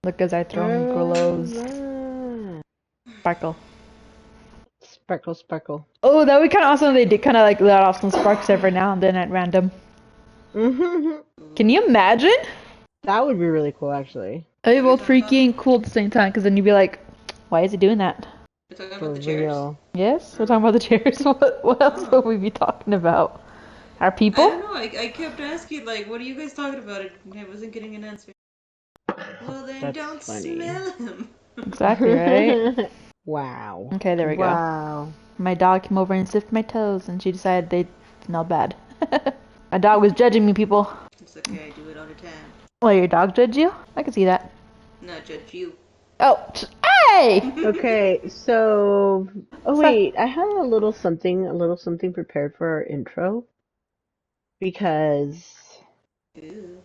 Look as I throw glows. Sparkle. Sparkle, sparkle. Oh, that would be kind of awesome. They did kind of like let off some sparks every now and then at random. Can you imagine? That would be really cool, actually. It'd be both freaky and cool at the same time, because then you'd be like, why is he doing that? We're talking For about the chairs? real. Yes, we're talking about the chairs. What else would we be talking about? Our I people? don't know. I kept asking, like, what are you guys talking about? I wasn't getting an answer. Well, then That's don't funny. smell him. Exactly, right? Wow. Okay, there we go. Wow. My dog came over and sniffed my toes, and she decided they smelled bad. My dog was judging me, people. It's okay, I do it all the time. Well, your dog judged you? I can see that. Not judge you. Oh, hey! Okay, so wait, I have a little something prepared for our intro because Ew.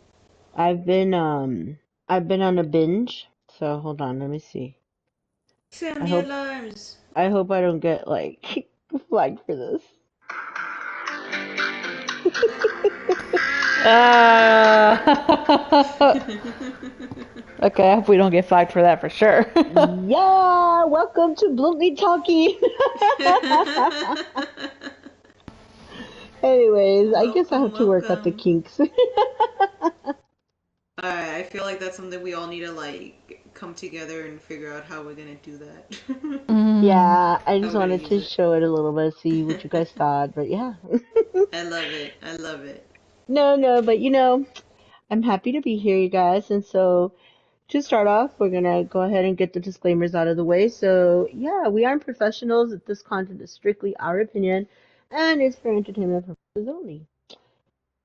I've been on a binge. So hold on, let me see. Sound I the hope alarms. I hope I don't get like flagged for this. Okay, I hope we don't get flagged for that for sure. Yeah, welcome to Bluntly Talking. Anyways, I guess I have to work out the Welcome. kinks. I feel like that's something we all need to like come together and figure out how we're gonna do that. Yeah, I How just we're gonna wanted use to it. show it a little bit, see what you guys thought, but yeah. I love it. I love it. No, but I'm happy to be here, you guys. And so to start off, we're gonna go ahead and get the disclaimers out of the way. So yeah, we aren't professionals. This content is strictly our opinion and it's for entertainment purposes only.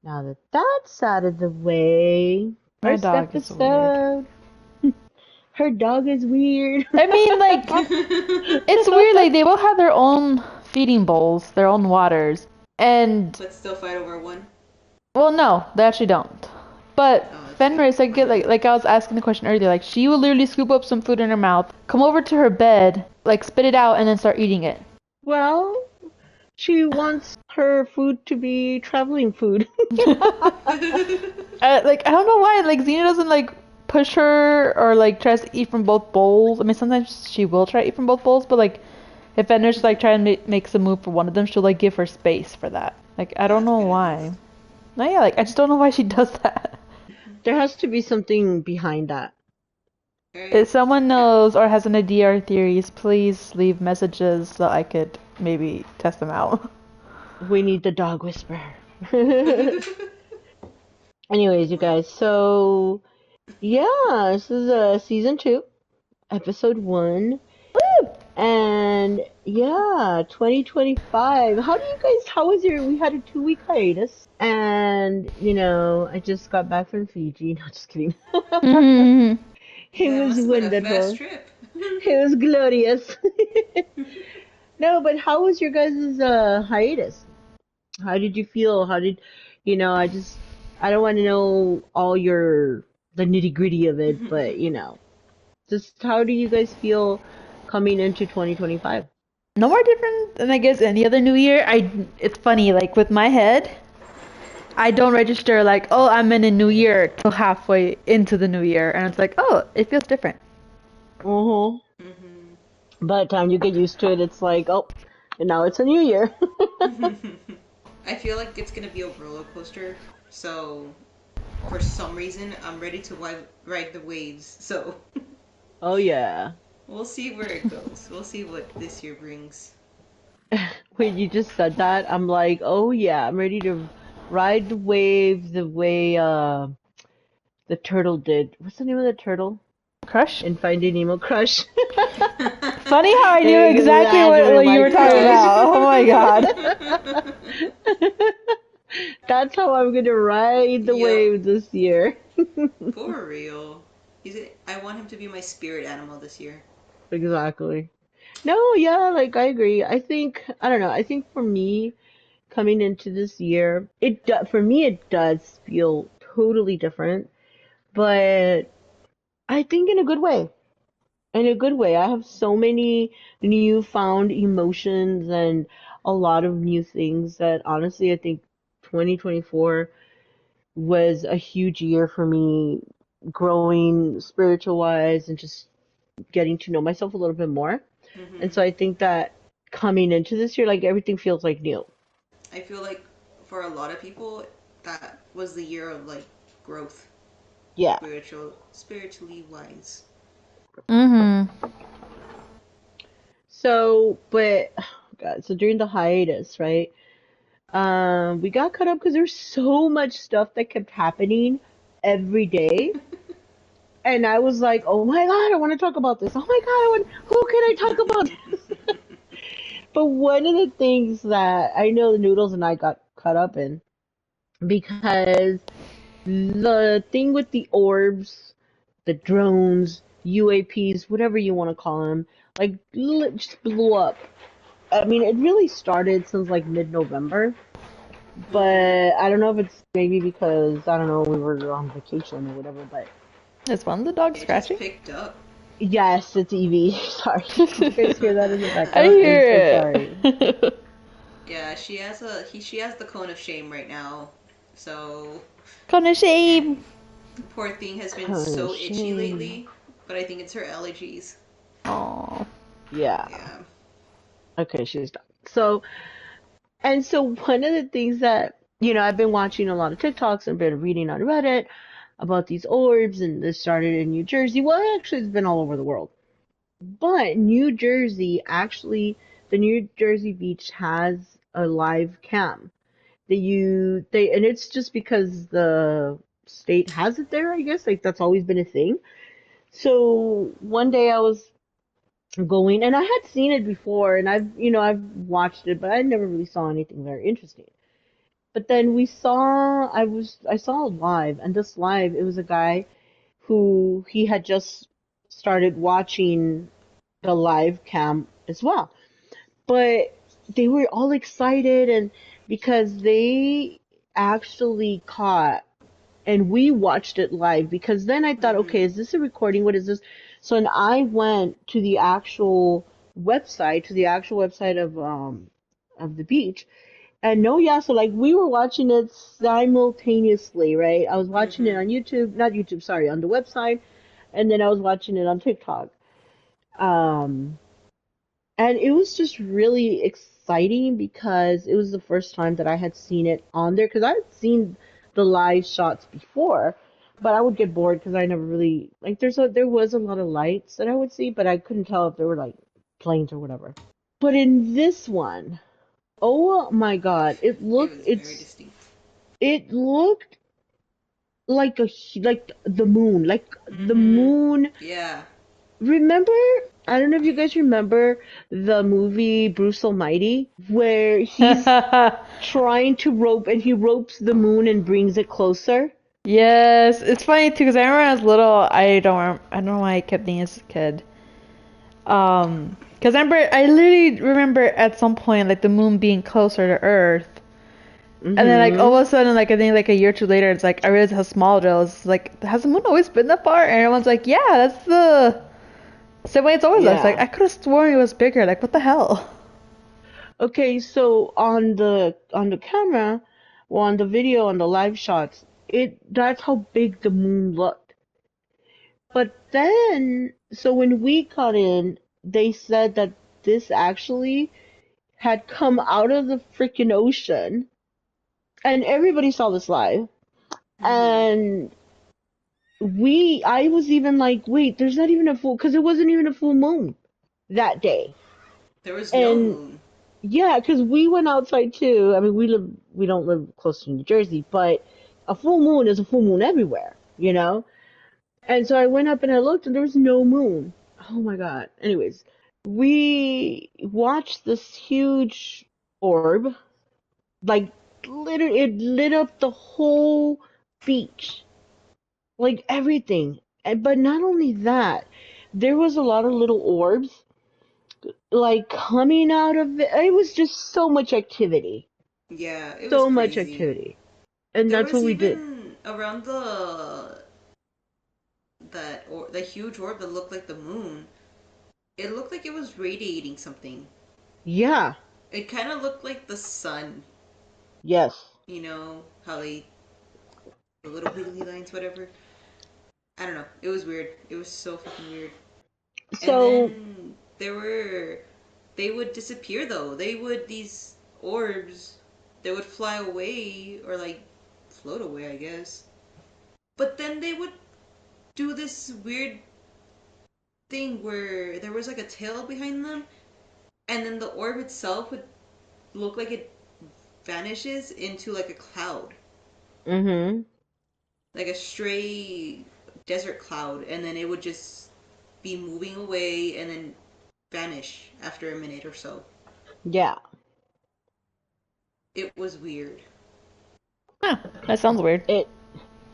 Now that that's out of the way, My first dog is weird. episode. Her dog is weird. I mean, like, it's weird. Like, they both have their own feeding bowls, their own waters. And, Let's still fight over one. well, no, they actually don't. But Oh, that's Fenris, good. like I was asking the question earlier, like, she will literally scoop up some food in her mouth, come over to her bed, like, spit it out, and then start eating it. Well, she wants her food to be traveling food. Like, I don't know why, like, Xena doesn't, like, push her or, like, tries to eat from both bowls. I mean, sometimes she will try to eat from both bowls, but, like, if Fenris, like, try and makes a move for one of them, she'll, like, give her space for that. Like, I don't That's know kinda why. nice. No, yeah, like, I just don't know why she does that. There has to be something behind that. Right? If someone knows or has an idea or theories, please leave messages so I could maybe test them out. We need the dog whisperer. Anyways, you guys, so yeah, this is season 2, episode 1, Woo! and yeah, 2025. How was we had a 2-week hiatus, and I just got back from Fiji. No, just kidding. Mhm. It Yeah, it was must have been a fast wonderful. trip. It was glorious. No, but how was your guys' hiatus? How did you feel? How did, I don't want to know the nitty-gritty of it, but, just how do you guys feel coming into 2025? No more different than I guess any other new year. It's funny, like with my head, I don't register like, oh, I'm in a new year till halfway into the new year, and it's like, oh, it feels different. Uh-huh. Mhm. By the time you get used to it, it's like, oh, and now it's a new year. I feel like it's gonna be a roller coaster. So, for some reason, I'm ready to ride the waves. So, Oh, yeah. we'll see where it goes. We'll see what this year brings. When you just said that, I'm like, oh, yeah, I'm ready to ride the wave the way the turtle did. What's the name of the turtle Crush? in Finding Nemo? Crush. Funny how I knew exactly what Exactly you were like talking about. Oh my god. Crush. That's how I'm gonna ride the Yep, wave this year. for real. I want him to be my spirit animal this year. Exactly. No, yeah, like I agree. I don't know. I think for me, coming into this year, for me it does feel totally different, but I think in a good way. In a good way. I have so many newfound emotions and a lot of new things that honestly I think 2024 was a huge year for me growing spiritual wise and just getting to know myself a little bit more. And Hmm. so I think that coming into this year, like everything feels like new. I feel like for a lot of people, that was the year of like growth, Yeah. spiritually wise. Mm-hmm. So, but oh God, so during the hiatus, right? We got caught up because there's so much stuff that kept happening every day. And I was like, oh my God, I want to talk about this. Oh my God, who can I talk about this? But one of the things that I know the Noodles and I got caught up in because the thing with the orbs, the drones, UAPs, whatever you want to call them, like just blew up. I mean, it really started since like mid-November, Hmm. but I don't know if it's maybe because I don't know we were on vacation or whatever. But Is one of the dogs It just scratching? picked up. yes, it's Evie. Sorry, if you guys hear that in the I background. I'm so hear sorry. it. Yeah, she has the cone of shame right now. So, Gonna shame. and poor thing has been Kind of so itchy shame. lately, but I think it's her allergies. Aw. Yeah. Yeah. Okay, she's done. So one of the things that, I've been watching a lot of TikToks and been reading on Reddit about these orbs, and this started in New Jersey. Well, actually, it's been all over the world. But New Jersey, actually, the New Jersey beach has a live cam. And it's just because the state has it there, I guess. Like, that's always been a thing. So one day I was going, and I had seen it before, and I've watched it, but I never really saw anything very interesting. But then I saw it live, and this live, it was a guy who he had just started watching the live cam as well. But they were all excited and because they actually caught and we watched it live because then I thought, okay, Hmm. is this a recording? What is this? So and I went to the actual website of the beach. And no, yeah, so like we were watching it simultaneously, right? I was watching it Hmm. on YouTube, not YouTube, sorry, on the website, and then I was watching it on TikTok. Um, and it was just really exciting because it was the first time that I had seen it on there because I had seen the live shots before, but I would get bored because I never really like there was a lot of lights that I would see, but I couldn't tell if they were like planes or whatever. But in this one, oh my God, It was very distinct. it looked like like the moon, like the Hmm. moon. Yeah. Remember, I don't know if you guys remember the movie Bruce Almighty, where he's trying to rope and he ropes the moon and brings it closer. Yes, it's funny too because I remember when I was little. I don't know why I kept thinking as a kid. Because I literally remember at some point like the moon being closer to Earth, and then like all Mm-hmm. of a sudden like I think like a year or two later, it's like I realized how small it was. Like, has the moon always been that far? And everyone's like, yeah, that's the same way it's always looks. Like Yeah. I could have sworn it was bigger. Like what the hell? Okay, so on the camera, well, on the video, on the live shots, that's how big the moon looked. But then, so when we got in, they said that this actually had come out of the freaking ocean, and everybody saw this live. Hmm. And I was even like, wait, there's not even a full, because it wasn't even a full moon that day. There was no And moon. yeah, because we went outside too. I mean, we don't live close to New Jersey, but a full moon is a full moon everywhere. And so I went up and I looked, and there was no moon. Oh my God. Anyways, we watched this huge orb, like literally, it lit up the whole beach, like everything. But not only that, there was a lot of little orbs, like coming out of it. It was just so much activity, Yeah, it was so much crazy. activity, and There that's what was we did. even around the huge orb that looked like the moon. It looked like it was radiating something. Yeah. It kind of looked like the sun. Yes. You know how they the little wiggly lines, whatever. I don't know. It was weird. It was so fucking weird. And So, then they would disappear though. These orbs, they would fly away or like float away, I guess. But then they would do this weird thing where there was like a tail behind them, and then the orb itself would look like it vanishes into like a cloud, mm-hmm. like a stray desert cloud, and then it would just be moving away and then vanish after a minute or so. Yeah. It was weird. Huh, that sounds weird. It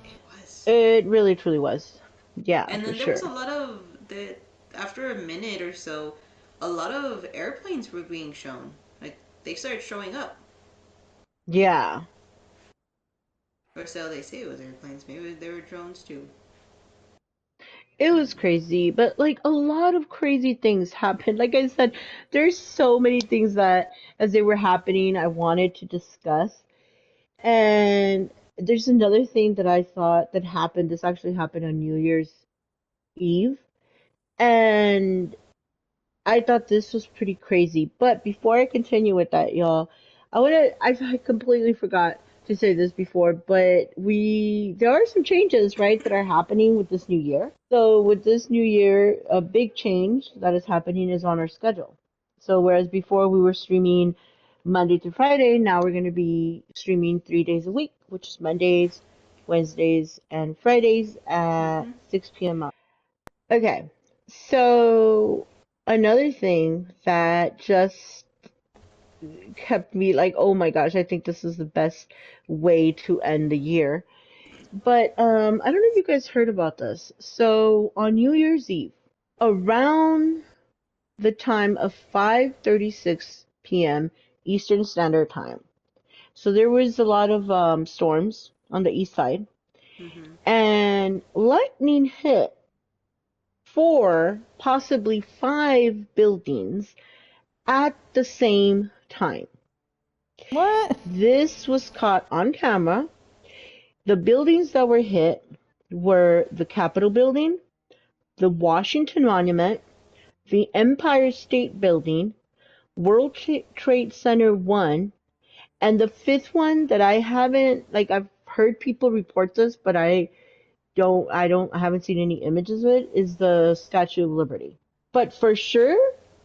It was. it really truly was. Yeah, And for then there was sure. a lot of that after a minute or so, a lot of airplanes were being shown. Like they started showing up. Yeah. Or so they say it was airplanes. Maybe they were drones too. It I was don't know. crazy, but like a lot of crazy things happened. Like I said, there's so many things that as they were happening, I wanted to discuss. And there's another thing that I thought that happened. This actually happened on New Year's Eve. And I thought this was pretty crazy. But before I continue with that, y'all, I completely forgot to say this before, but there are some changes, right, that are happening with this new year. So with this new year, a big change that is happening is on our schedule. So whereas before we were streaming Monday through Friday, now we're going to be streaming 3 days a week, which is Mondays, Wednesdays, and Fridays at Mm-hmm. 6 p.m. Okay, so another thing that just kept me like, oh my gosh, I think this is the best way to end the year. But I don't know if you guys heard about this. So on New Year's Eve, around the time of 5:36 p.m. Eastern Standard Time. So there was a lot of storms on the east side, Mm-hmm. and lightning hit four, possibly five buildings at the same time. What? This was caught on camera. The buildings that were hit were the Capitol Building, the Washington Monument, the Empire State Building, World Trade Center 1, and the fifth one that I haven't, like, I've heard people report this, but I haven't seen any images of it, is the Statue of Liberty. But for sure,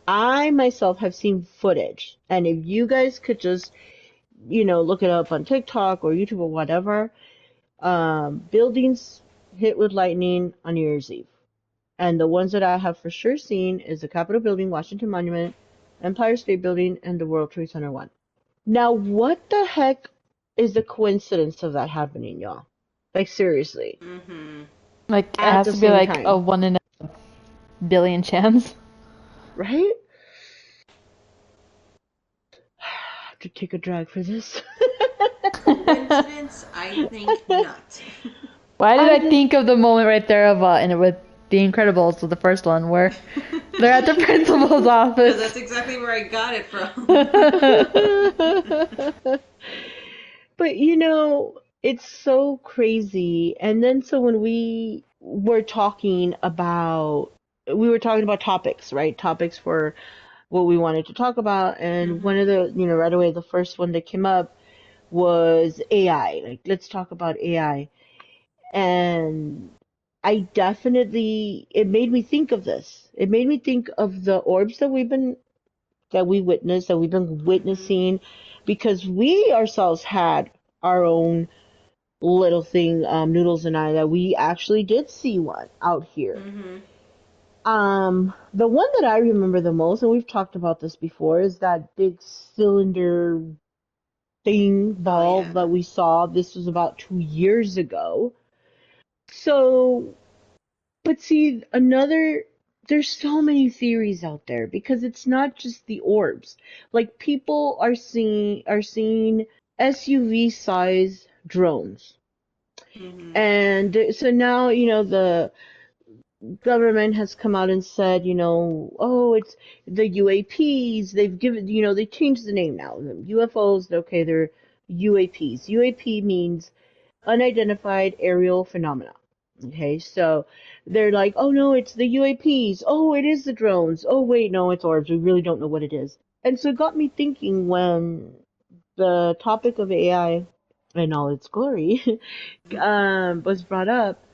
I myself have seen footage. And if you guys could just, look it up on TikTok or YouTube or whatever, buildings hit with lightning on New Year's Eve. And the ones that I have for sure seen is the Capitol Building, Washington Monument, Empire State Building, and the World Trade Center 1. Now, what the heck is the coincidence of that happening, y'all? Like, seriously. Mm-hmm. Like it At has the to be same like a time, 1 in a billion chance. right? I have to take a drag for this. Coincidence? I think not. Why did I I just think of the moment right there of and with The Incredibles, with the first one, where they're at the principal's Because office. that's exactly where I got it from. But it's so crazy. And then so when we were talking about topics, right? Topics for what we wanted to talk about. And one Mm-hmm. of the, right away, the first one that came up was AI. Like, let's talk about AI. And it made me think of this. It made me think of the orbs that we've been Mm-hmm. witnessing, because we ourselves had our own little thing, Noodles and I, that we actually did see one out here. Mm-hmm. The one that I remember the most, and we've talked about this before, is that big cylinder thing Oh ball yeah. that we saw. This was about 2 years ago. So, but see, there's so many theories out there because it's not just the orbs. Like, people are seeing SUV size drones. Mm-hmm. And so now, the government has come out and said, oh, it's the UAPs. They changed the name now. The UFOs, okay, they're UAPs. UAP means unidentified aerial phenomena. Okay, so they're like, oh no, it's the UAPs. Oh, it is the drones. Oh wait, no, it's orbs. We really don't know what it is. And so it got me thinking when the topic of AI in all its glory Mhm. was brought up.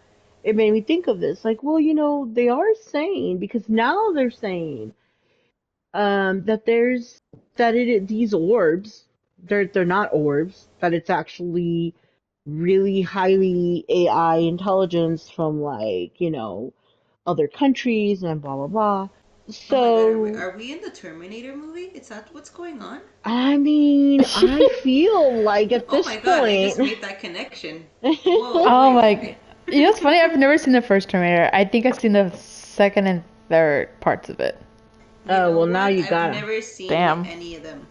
It made me think of this. Like, well, they are saying, because now they're saying that these orbs, they're not orbs, that it's actually really highly AI intelligence from, like, other countries and blah blah blah. Oh my god, So are we in the Terminator movie? Is that what's going on? I mean, I feel like at Oh this my god, I just point, made that connection. Whoa, Oh wait. my. It's funny. I've never seen the first Terminator. I think I've seen the second and third parts of it. You oh know well, now what? you I've gotta. never seen Damn. any of them.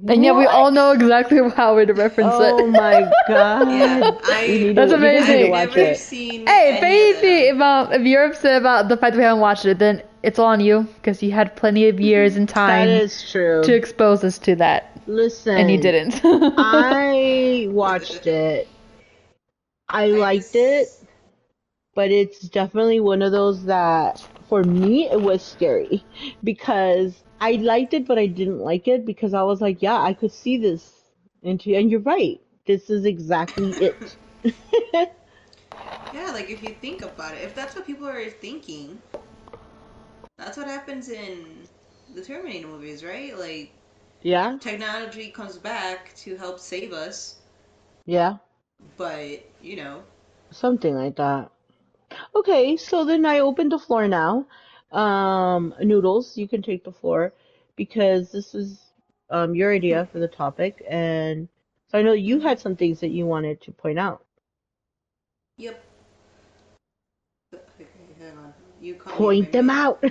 And yet we all What? know exactly how to reference it. Oh my Yeah, God. That's You guys need to I've amazing. watch never it. seen Hey, if any of anything, them. if you're upset about the fact that we haven't watched it, then it's all on you because you had plenty of years and That time is to true. expose us to that, and you Listen, didn't. I watched it. I I liked it, just but it's definitely one of those that, for me, it was scary because I liked it, but I didn't like it because I was like, yeah, I could see this and you're right. This is exactly it. yeah, like if you think about it, if that's what people are thinking, that's what happens in the Terminator movies, right? Like Yeah, technology comes back to help save us, yeah, but something like that. Okay, so then I open the floor now. Noodles, you can take the floor because this is your idea for the topic, and so I know you mhm. had some things that you wanted to point out. Yep. Okay, hang on. You caught me in my Point them mid. out.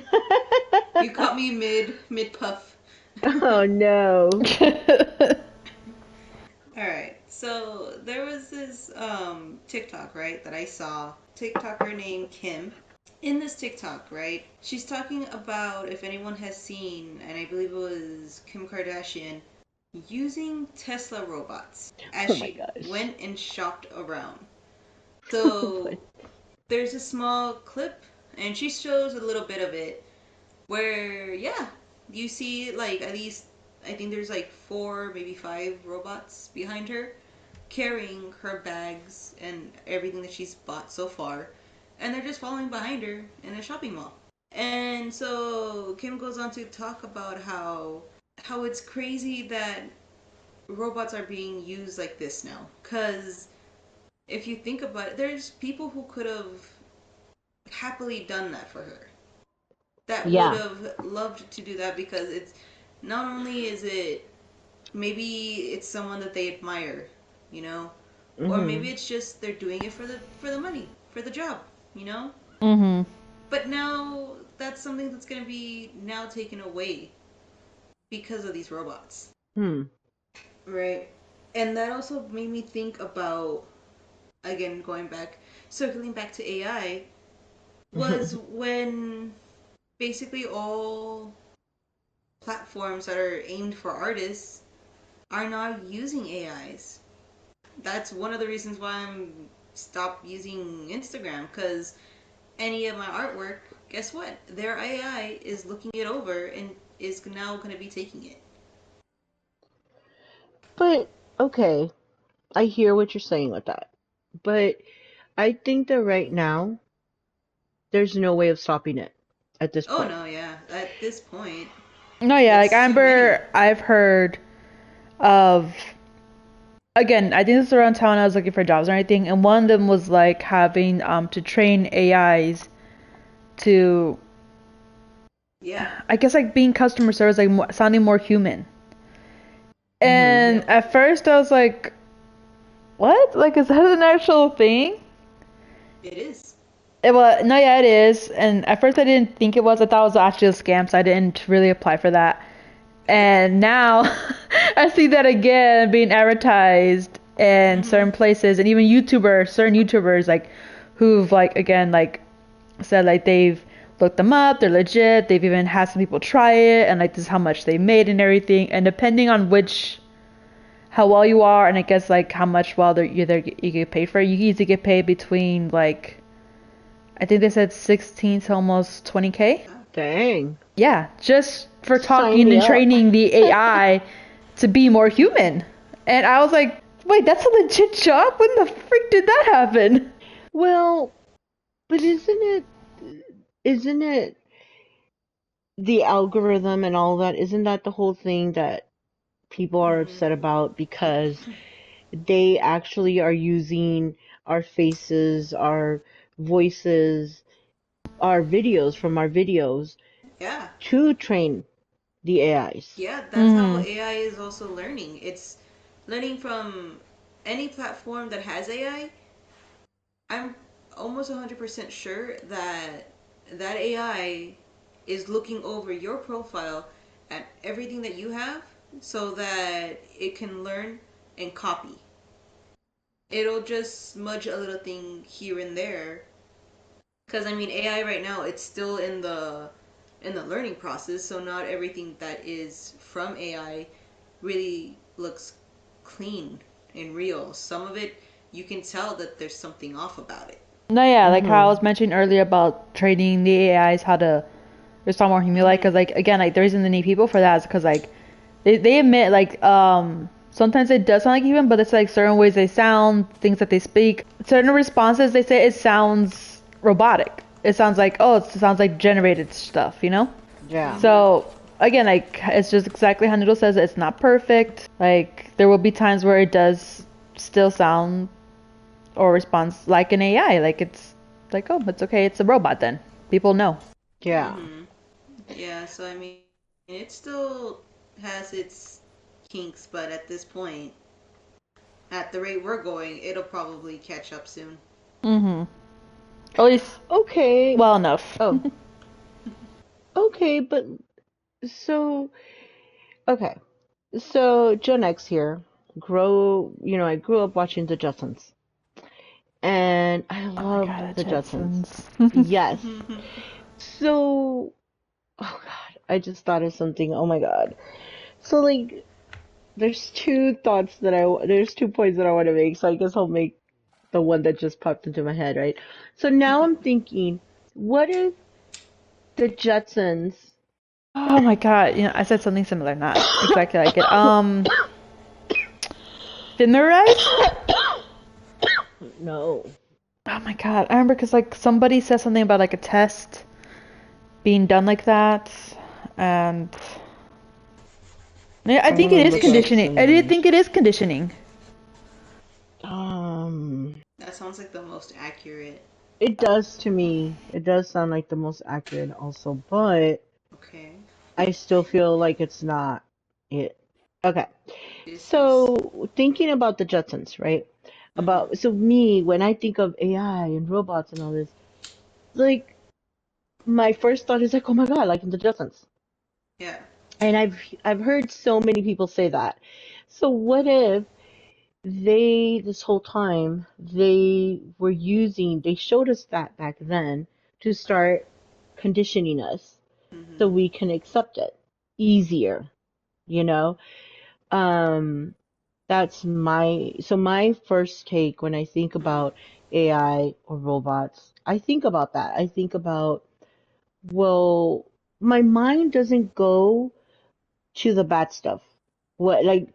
You caught me mid puff. Oh no. All right. So there was this TikTok, right, that I saw. TikToker named Kim. In this TikTok, right, she's talking about, if anyone has seen, and I believe it was Kim Kardashian, using Tesla robots as Oh my she gosh. went and shopped around. What? So there's a small clip, and she shows a little bit of it where, yeah, you see like at least I think there's like four, maybe five robots behind her carrying her bags and everything that she's bought so far, and they're just following behind her in a shopping mall. And so Kim goes on to talk about how it's crazy that robots are being used like this now. Cause if you think about it, there's people who could have happily done that for her. That would Yeah. have loved to do that because it's not only is it maybe it's someone that they admire, you know, or maybe Mhm. it's just they're doing it for the money, for the job, you know. Mhm. But now that's something that's going to be now taken away because of these robots, Hmm. right? And that also made me think about, again, going back, circling back to AI, was when basically all platforms that are aimed for artists are not using AIs. That's one of the reasons why I'm stopped using Instagram, because any of my artwork, guess what? Their AI is looking it over and is now going to be taking it. But okay, I hear what you're saying with that. But I think that right now there's no way of stopping it at this Oh point. no, yeah. At this point, No, yeah, like it's I too many. remember I've heard of, again, I think this was around time when I was looking for jobs or anything, and one of them was like having to train AIs to, Yeah. I guess, like being customer service, like sounding more human. Mhm. And Yep. at first I was like, what? Like, is that an actual thing? It is. Well, no, yeah, it is. And at first I didn't think it was. I thought it was actually a scam, so I didn't really apply for that. And now I see that again being advertised in Mm-hmm. certain places, and even certain YouTubers, like, who've, like, again, like, said, like, they've looked them up, they're legit, they've even had some people try it, and, like, this is how much they made and everything. And depending on which how well you are, and I guess like how much well you get paid for it. You usually get paid between like I think they said 16 to almost 20K. Dang. Yeah, just for Sign talking me and up. training the AI to be more human. And I was like, wait, that's a legit job? When the freak did that happen? Well, but isn't it the algorithm and all that? Isn't that the whole thing that people are upset Mm-hmm. about because they actually are using our faces, our voices, our videos from our videos Yeah. to train the AIs? Yeah, that's how Mm-hmm. AI is also learning. It's learning from any platform that has AI. I'm almost 100% sure that that AI is looking over your profile at everything that you have so that it can learn and copy. It'll just smudge a little thing here and there. Because I mean, AI right now, it's still in the learning process, so not everything that is from AI really looks clean and real. Some of it, you can tell that there's something off about it. No, yeah, like how I Mhm. was mentioning earlier about training the AIs how to respond more human like, because Mm-hmm. like again, like the reason they need people for that is because like they admit like sometimes it does sound like human, but it's like certain ways they sound, things that they speak, certain responses they say it sounds robotic. It sounds like it sounds like generated stuff, you know. Yeah. Mm-hmm. So again, like it's just exactly how Noodle says it. It's not perfect. Like there will be times where it does still sound or responds like an AI. Like it's like it's okay. It's a robot then. People know. Yeah. Mm-hmm. Yeah, so I mean, it still has its kinks, but at this point, at the rate we're going, it'll probably catch up soon. Mm-hmm. At least Okay. well enough. Oh, okay, but so okay. So Gen X here. I grew up watching the Jetsons. And I Oh my god, loved the the Jetsons. Jetsons. Yes. So, oh God, I just thought of something. Oh my God. So like, there's 2 points that I want to make. So I guess I'll make the one that just popped into my head, right? So now I'm thinking, what if the Jetsons? Oh my god, I said something similar, not exactly like it. Thinnerized? No. Oh my god, I remember because like somebody said something about like a test being done like that, and yeah, I I'm think gonna it is look up conditioning. I do some. think it is conditioning. Um, That sounds like the most accurate. it does to me. It does sound like the most accurate also, but Okay. I still feel like it's not it. Okay. This is. So thinking about the Jetsons, right? Mm-hmm. So me, when I think of AI and robots and all this, like my first thought is like, oh my God, like in the Jetsons. Yeah. And I've heard so many people say that. So what if this whole time they showed us that back then to start conditioning us so Mm-hmm. we can accept it easier, you know? Um, my first take when I think Mm-hmm. about AI or robots, I think about that. I think about, well, my mind doesn't go to the bad stuff. What, like,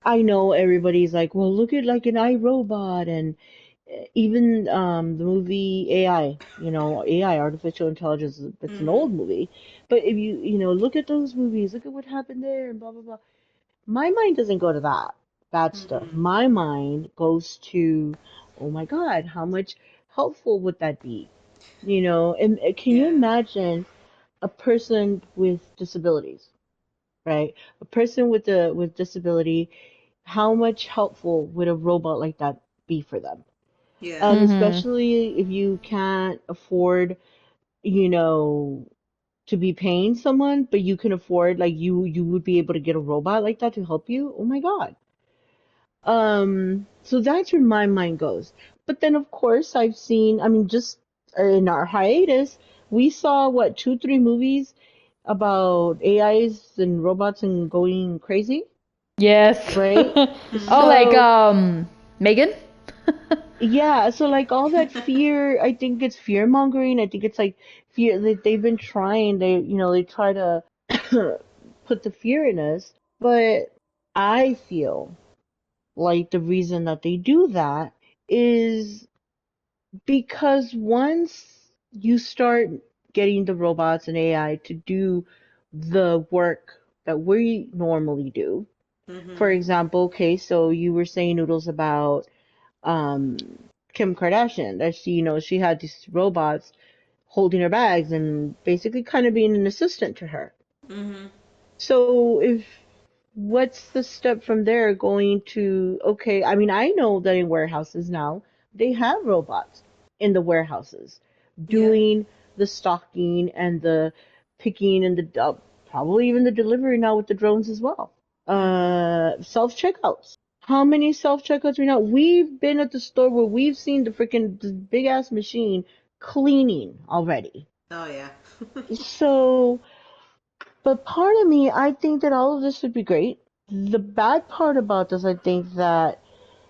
I know everybody's like, well, look at like an iRobot and even the movie AI, AI, artificial intelligence, it's an Mm-hmm. old movie. But if look at those movies, look at what happened there and blah, blah, blah. My mind doesn't go to that bad stuff. Mm-hmm. My mind goes to, oh my God, how much helpful would that be? And can you Yeah. imagine a person with disabilities, right? A person with disability, how much helpful would a robot like that be for them? Yeah. Mm-hmm. Especially if you can't afford, you know, to be paying someone, but you can afford, like you would be able to get a robot like that to help you. Oh my God. So that's where my mind goes. But then, of course, I mean, just in our hiatus, we saw what, 2, 3 movies about AIs and robots and going crazy. Yes. right? Oh, like So Megan? yeah, so like all that fear, I think it's fear mongering. I think it's like fear that they've been trying. They try to put the fear in us, but I feel like the reason that they do that is because once you start getting the robots and AI to do the work that we normally do, for Mhm. example, okay, so you were saying Noodles about um Kim Kardashian that she had these robots holding her bags and basically kind of being an assistant to her. Mhm. So if what's the step from there going to, okay, I mean, I know that in warehouses now, they have robots in the warehouses Yeah. doing the stocking and the picking and the probably even the delivery now with the drones as well. Mhm. Self-checkouts. How many self-checkouts we know? We've been at the store where we've seen the freaking big ass machine cleaning already. Oh yeah. So but part of me, I think that all of this would be great. The bad part about this, I think that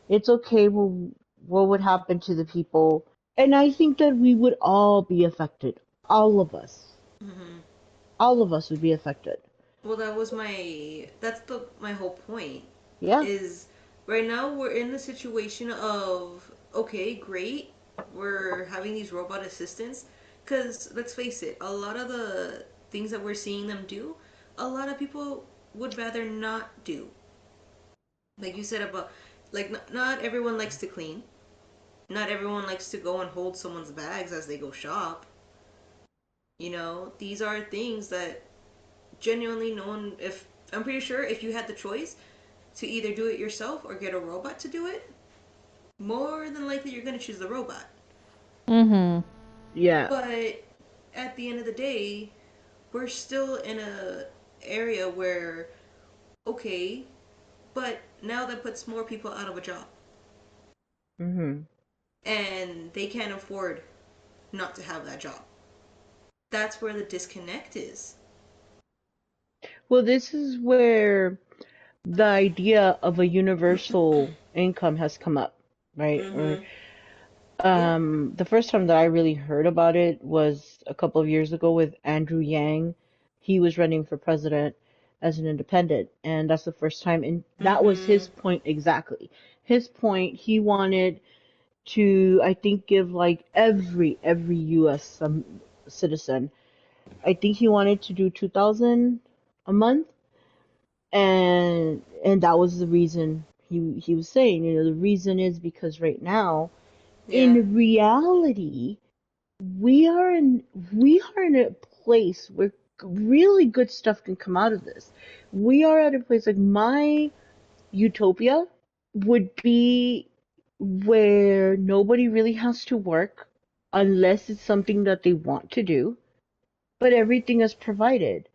it's okay. Well, what would happen to the people? And I think that we would all be affected. All of us. Mhm. All of us would be affected. Well, that's the my whole point Yeah. is right now we're in the situation of okay, great, we're having these robot assistants cuz let's face it, a lot of the things that we're seeing them do, a lot of people would rather not do. Like you said about like not everyone likes to clean. Not everyone likes to go and hold someone's bags as they go shop. These are things that genuinely no one if I'm pretty sure if you had the choice to either do it yourself or get a robot to do it, more than likely you're going to choose the robot. Mm-hmm. Yeah. But at the end of the day, we're still in a area where okay, but now that puts more people out of a job Hmm. and they can't afford not to have that job. That's where the disconnect is. Well, this is where the idea of a universal income has come up, right? Or Mhm. Yeah. The first time that I really heard about it was a couple of years ago with Andrew Yang. He was running for president as an independent, and that's the first time, and that was his Mhm. point exactly. His point, he wanted to, I think, give like every U.S. Citizen, I think he wanted to do 2,000 a month, and that was the reason he was saying, the reason is because right now, Yeah. in reality, we are in we are in a place where really good stuff can come out of this. We are at a place like my utopia would be where nobody really has to work unless it's something that they want to do, but everything is provided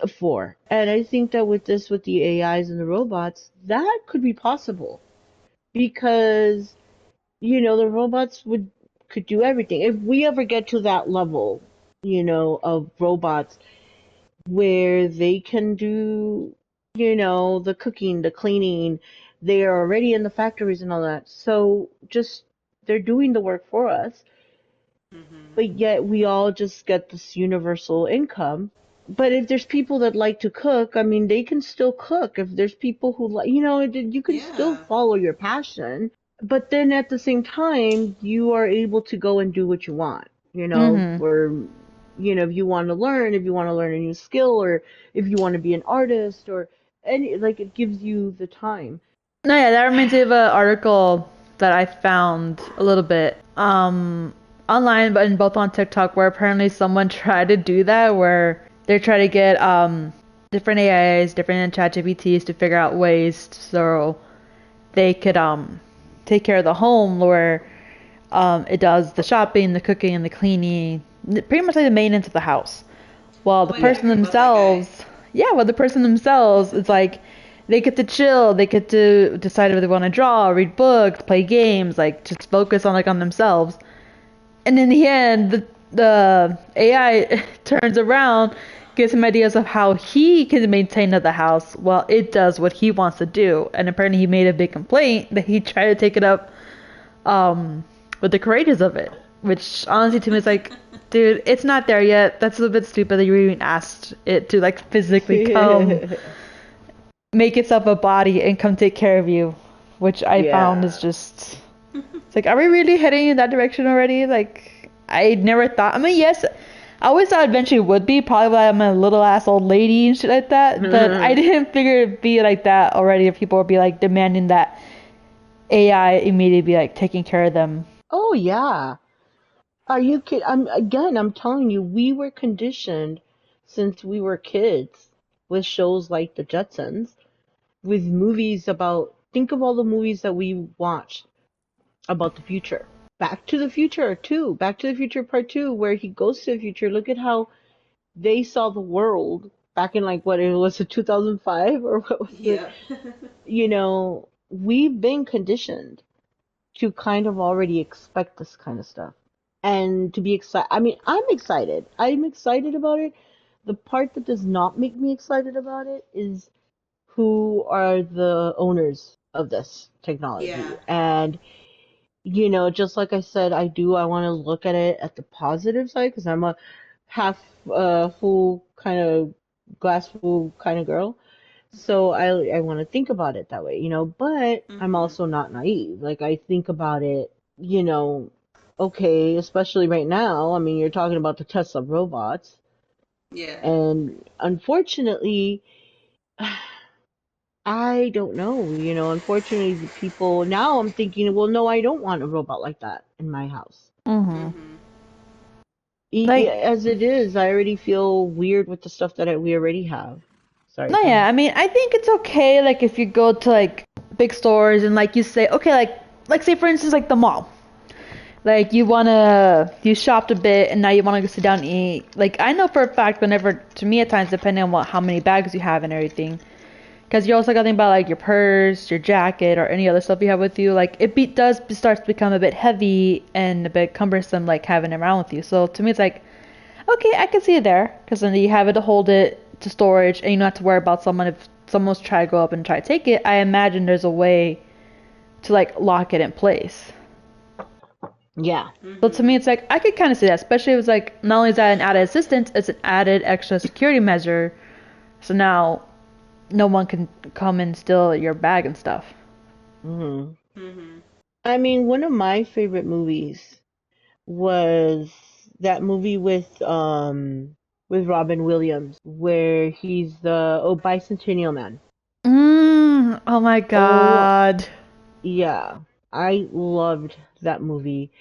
for. And I think that with this, with the AIs and the robots, that could be possible because the robots would could do everything. If we ever get to that level, of robots where they can do, the cooking, the cleaning, they are already in the factories and all that. So just they're doing the work for us, Mhm. but yet we all just get this universal income. But if there's people that like to cook, I mean, they can still cook. If there's people who like, you can still Yeah. follow your passion, but then at the same time, you are able to go and do what you want, Mm-hmm. or, if you want to learn, if you want to learn a new skill, or if you want to be an artist, or any, like, it gives you the time. No, yeah, that reminds me of an article that I found a little bit online, but in both on TikTok, where apparently someone tried to do that, where they try to get different AIs, different ChatGPTs to figure out ways so they could take care of the home, where it does the shopping, the cooking, and the cleaning, pretty much like the maintenance of the house. Well, Oh the my god, I person heard about that guy. themselves, yeah, well, the person themselves, it's like they get to chill, they get to decide if they want to draw, read books, play games, like just focus on on themselves. And in the end, the AI turns around gives him ideas of how he can maintain the house while it does what he wants to do. And apparently he made a big complaint that he tried to take it up with the creators of it. Which honestly to me is like, dude, it's not there yet. That's a bit stupid that you even asked it to like physically come make itself a body and come take care of you. Which I found is just... It's like, are we really heading in that direction already? Like, I never thought... I mean, yes, I always thought eventually it would be. Probably like I'm a little ass old lady and shit like that. But I didn't figure it'd be like that already. If people would be like demanding that AI immediately be like taking care of them. Oh yeah. Are you kidding? I'm telling you, we were conditioned since we were kids with shows like The Jetsons, with movies about, think of all the movies that we watched about the future. Back to the Future 2, Back to the Future Part 2, where he goes to the future. Look at how they saw the world back in like what it was, 2005 or what was it? Yeah. You know, we've been conditioned to kind of already expect this kind of stuff and to be excited. I mean, I'm excited. I'm excited about it. The part that does not make me excited about it is who are the owners of this Yeah. technology. And, you know, just like I said, I want to look at it at the positive side because I'm a half full kind of glass full kind of girl. So I want to think about it that way, you know, but I'm Mm-hmm. also not naive. Like I think about it, you know, okay, especially right now. I mean, you're talking about the Tesla robots, Yeah. and unfortunately, I don't know, you know, unfortunately, the people now I'm thinking, well, no, I don't want a robot like that in my house. Mm-hmm. Mm-hmm. Like, As it is, I already feel weird with the stuff that we already have. Sorry, no, go yeah. ahead. I mean, I think it's okay. Like, if you go to like big stores and like you say, okay, like say for instance, like the mall. Like you shopped a bit and now you want to go sit down and eat. Like I know for a fact, whenever to me at times, depending on how many bags you have and everything, because you also got to think about like your purse, your jacket, or any other stuff you have with you. Like does starts to become a bit heavy and a bit cumbersome, like having it around with you. So to me, it's like, okay, I can see it there, because then you have it to hold it to storage, and you don't have to worry about someone if someone's try to go up and try to take it. I imagine there's a way to like lock it in place. Yeah. So to Mm-hmm. me, it's like I could kind of see that, especially if it's like not only is that an added assistance, it's an added extra security measure. So now no one can come and steal your bag and stuff. Hmm. Mm-hmm. I mean, one of my favorite movies was that movie with Robin Williams where he's the bicentennial man. Oh my Oh god. yeah, I loved that movie.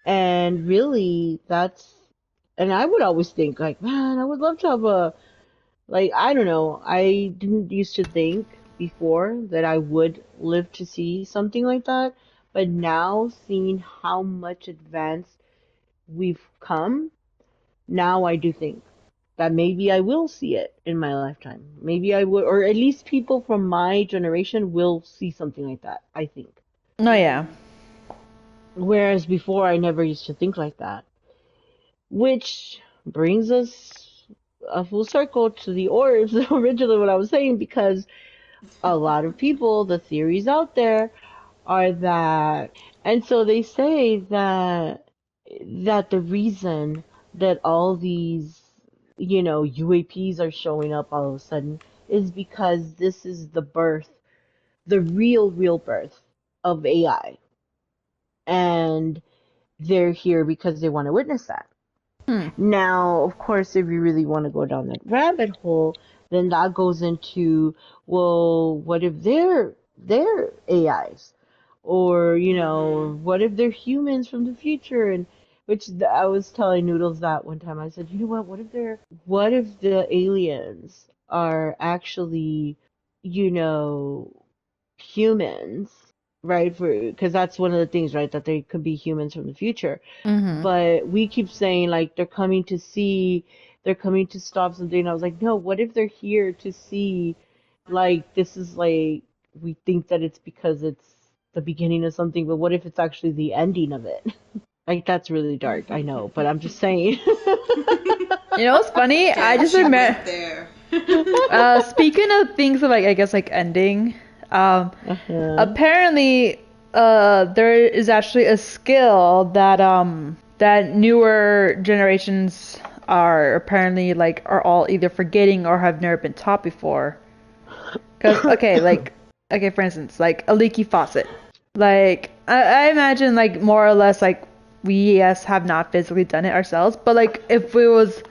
And really and I would always think like, man, I would love to have a, like, I don't know, I didn't used to think before that I would live to see something like that, but now seeing how much advanced we've come, now I do think that maybe I will see it in my lifetime. Maybe I would, or at least people from my generation will see something like that, I think. No, yeah. Mm-hmm. Whereas before I never used to think like that. Which brings us a full circle to the orbs, originally what I was saying, because a lot of people, the theories out there are that, and so they say that the reason that all these, you know, UAPs are showing up all of a sudden is because this is the birth, the real birth of AI. And they're here because they want to witness that. Hmm. Now, of course, if you really want to go down that rabbit hole, then that goes into, well, what if they're AIs? Or, you Mm-hmm. know, what if they're humans from the future? And I was telling Noodles that one time. I said, you know what? What if the aliens are actually, you know, humans, right? Because that's one of the things, right? That they could be humans from the future. Mm-hmm. But we keep saying like they're coming to stop something. And I was like, no, what if they're here to see, like, this is like, we think that it's because it's the beginning of something, but what if it's actually the ending of it? Like, that's really dark, I know, but I'm just saying. You know what's funny? I just She remember. went there. Speaking of things of like, I guess like ending. Uh-huh. Apparently, there is actually a skill that newer generations are apparently like are all either forgetting or have never been taught before. Cause okay, for instance, like a leaky faucet. Like I imagine like more or less like we yes have not physically done it ourselves, but like if it was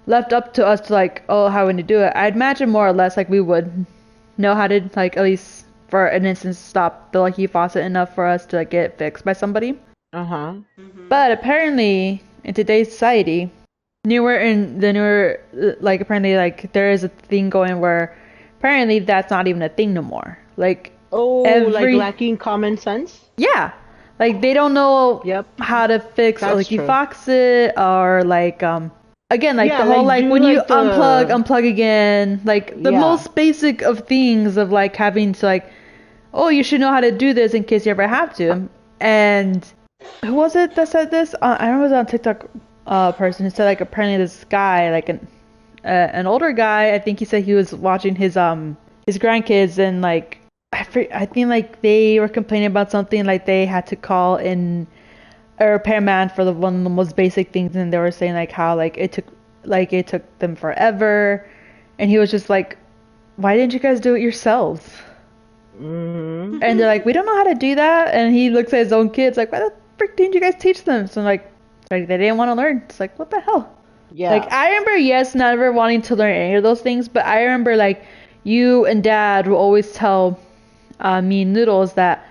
left up to us to like how we to do it, I'd imagine more or less like we would know how to like at least for an instance stop the leaky faucet enough for us to like, get it fixed by somebody. Uh-huh. But apparently in today's society, newer like apparently like there is a thing going where apparently that's not even a thing no more. Like Oh, like every lacking common sense? yeah, like they don't know Yep. how to fix a That's leaky true. faucet or like again like Yeah, the whole like, like do, when you like, the- unplug again, like the Yeah. most basic of things of like having to like oh you should know how to do this in case you ever have to. And who was it that said this? I remember it was on TikTok person who said like apparently this guy like an older guy, I think he said he was watching his grandkids and like I think like they were complaining about something like they had to call in a repairman for the one of the most basic things, and they were saying like how like it took them forever, and he was just like, why didn't you guys do it yourselves? Mm-hmm. And they're like, we don't know how to do that. And he looks at his own kids like, why the frick didn't you guys teach them? So I'm like they didn't want to learn. It's like, what the hell? Yeah. Like I remember yes never wanting to learn any of those things, but I remember like you and dad will always tell me and Noodles that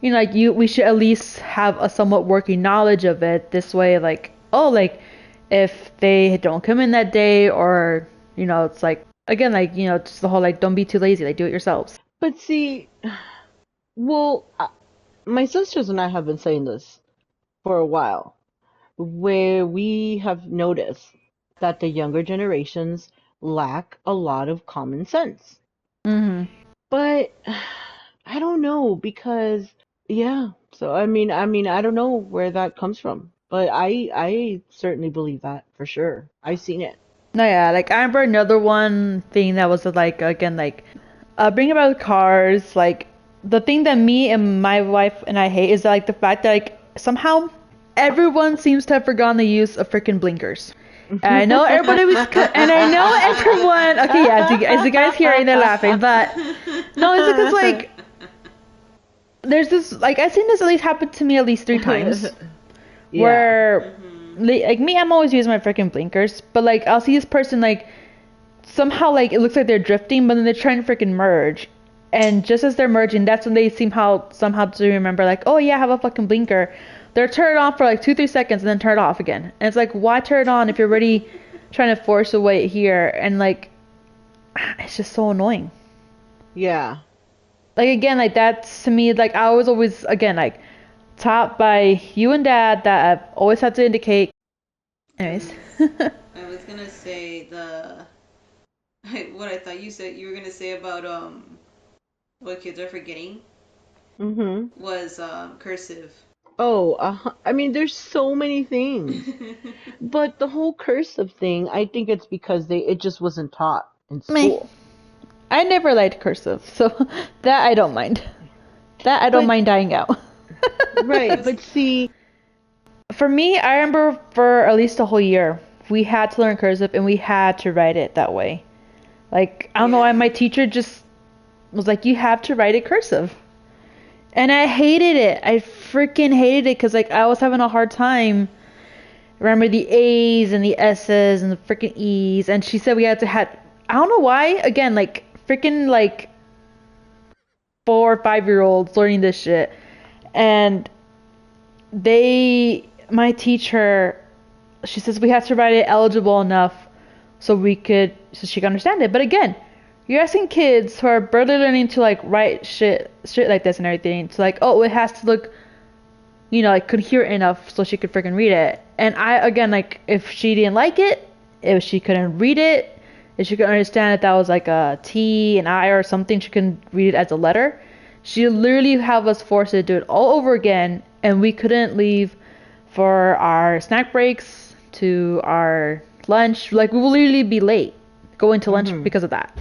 you know like we should at least have a somewhat working knowledge of it. This way like like if they don't come in that day or you know it's like again like you know just the whole like don't be too lazy, like do it yourselves. But see, well, my sisters and I have been saying this for a while, where we have noticed that the younger generations lack a lot of common sense. Mm-hmm. But I don't know because yeah. So I don't know where that comes from, but I certainly believe that for sure. I've seen it. No, yeah, like I remember another one thing that was like again like bring about cars. Like the thing that me and my wife and I hate is like the fact that like somehow everyone seems to have forgotten the use of freaking blinkers. And I know everybody was, and I know everyone. Okay, yeah, as you guys hearing, they're laughing, but no, it's because like there's this like I've seen this at least happen to me at least 3 times. Yeah. Where like me, I'm always using my freaking blinkers, but like I'll see this person like somehow like it looks like they're drifting, but then they're trying to freaking merge, and just as they're merging, that's when they somehow to remember like oh yeah I have a fucking blinker. They're turned on for like 2-3 seconds and then turn it off again, and it's like why turn it on if you're already trying to force a way here, and like it's just so annoying. Yeah. Like again like that's to me like I was always again like taught by you and dad that I've always had to indicate. Anyways. I was gonna say what I thought you said you were gonna say about what kids are forgetting Mm-hmm. was cursive. Oh, I mean, there's so many things, but the whole cursive thing, I think it's because it just wasn't taught in Meh. school. I never liked cursive, so that I don't mind. That I don't But- mind dying out. Right, but see, For me, I remember for at least a whole year, we had to learn cursive and we had to write it that way. Like, I don't know why my teacher just was like, you have to write it cursive. And I hated it. I freaking hated it because, like, I was having a hard time. Remember the A's and the S's and the freaking E's. And she said we had to have, I don't know why, again, like, freaking, like, 4 or 5-year-olds learning this shit. And my teacher, she says we have to write it eligible enough so she can understand it. But again, you're asking kids who are barely learning to like write shit like this and everything to like, oh, it has to look, you know, like coherent enough so she could freaking read it. And I, again, like if she didn't like it, if she couldn't read it, if she could understand that was like a T, an I or something, she couldn't read it as a letter. She literally have us forced to do it all over again, and we couldn't leave for our snack breaks to our lunch. Like, we will literally be late going to lunch because of that.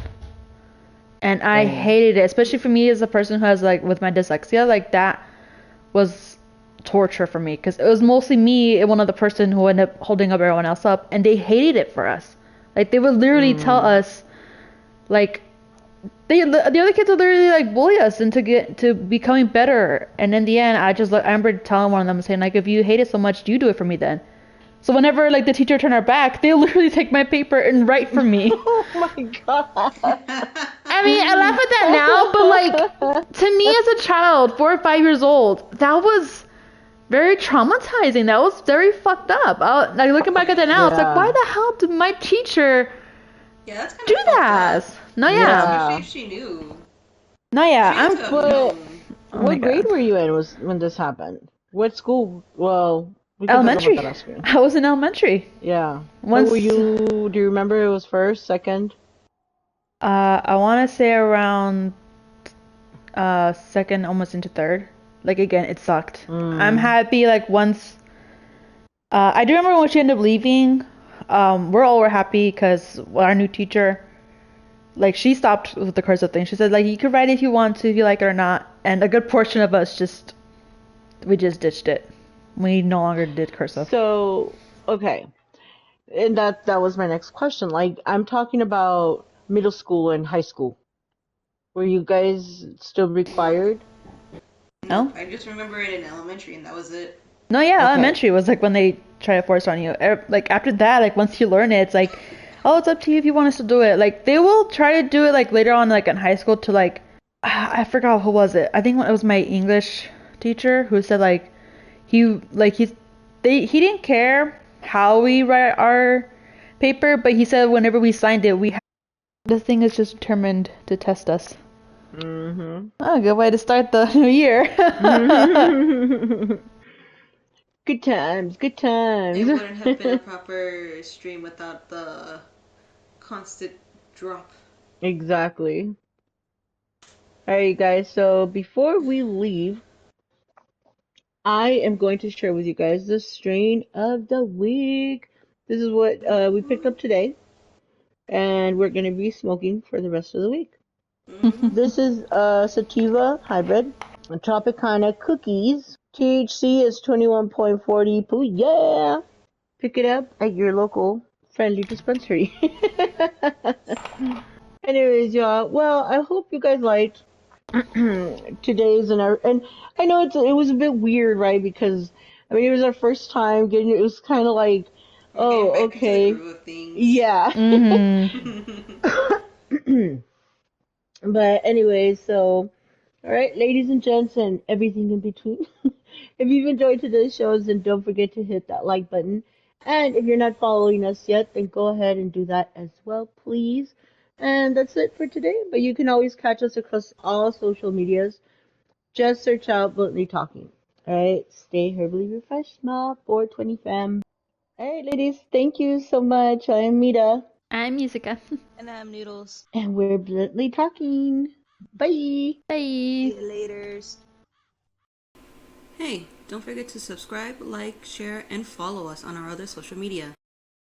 And I hated it, especially for me as a person who has, like, with my dyslexia, like, that was torture for me, because it was mostly me and one other person who ended up holding up everyone else up, and they hated it for us. Like, they would literally tell us, like, the other kids would literally, like, bully us into becoming better. And in the end, I remember telling one of them, saying, like, if you hate it so much, you do it for me then. So whenever, like, the teacher turned her back, they'll literally take my paper and write for me. Oh my god. I mean, I laugh at that now, but, like, to me as a child, 4 or 5 years old, that was very traumatizing. That was very fucked up. Like, looking back at that now, it's like, why the hell did my teacher Yeah, that's kind do of fucked that? up. No, Yeah. Especially if she knew. No, yeah. She had to have But known. Oh my what grade God. were you in when this happened? What school? Well, we can Elementary. talk about that off screen. I was in elementary. Yeah. Once, What were you? Do you remember it was first, second? I want to say around second, almost into third. Like, again, it sucked. I'm happy, like, once. I do remember when she ended up leaving. We're all were happy because our new teacher, like, she stopped with the cursive thing. She said, like, you could write it if you want to, if you like it or not. And a good portion of us we just ditched it. We no longer did cursive. So, okay. And that was my next question. Like, I'm talking about middle school and high school. Were you guys still required? No? I just remember it in elementary, and that was it. No, yeah, Okay. elementary was like when they try to force it on you. Like, after that, like, once you learn it, it's like, oh, it's up to you if you want us to do it. Like, they will try to do it, like, later on, like, in high school to, like, I forgot who was it. I think it was my English teacher who said, like, he didn't care how we write our paper, but he said whenever we signed it, the thing is just determined to test us. Mm-hmm. Oh, good way to start the new year. Good times, good times. It wouldn't have been a proper stream without the constant drop. Exactly. Alright, guys, so before we leave, I am going to share with you guys the strain of the week. This is what we picked up today, and we're going to be smoking for the rest of the week. This is a sativa hybrid, a Tropicana cookies. THC is 21.40. Poo, yeah! Pick it up at your local friendly dispensary. Anyways, y'all. Well, I hope you guys liked today's and I know it was a bit weird, right? Because I mean it was our first time getting it. It was kind of like, We're getting back into the okay, groove of things. yeah. But anyways, so all right, ladies and gents, and everything in between. If you've enjoyed today's shows, then don't forget to hit that like button. And if you're not following us yet, then go ahead and do that as well, please. And that's it for today. But you can always catch us across all social medias. Just search out Bluntly Talking. Alright, stay herbally refreshed, smile, 420 fam. Alright, ladies, thank you so much. I'm Mita. I'm Musica. And I'm Noodles. And we're Bluntly Talking. Bye! Bye. See you laters. Hey, don't forget to subscribe, like, share, and follow us on our other social media.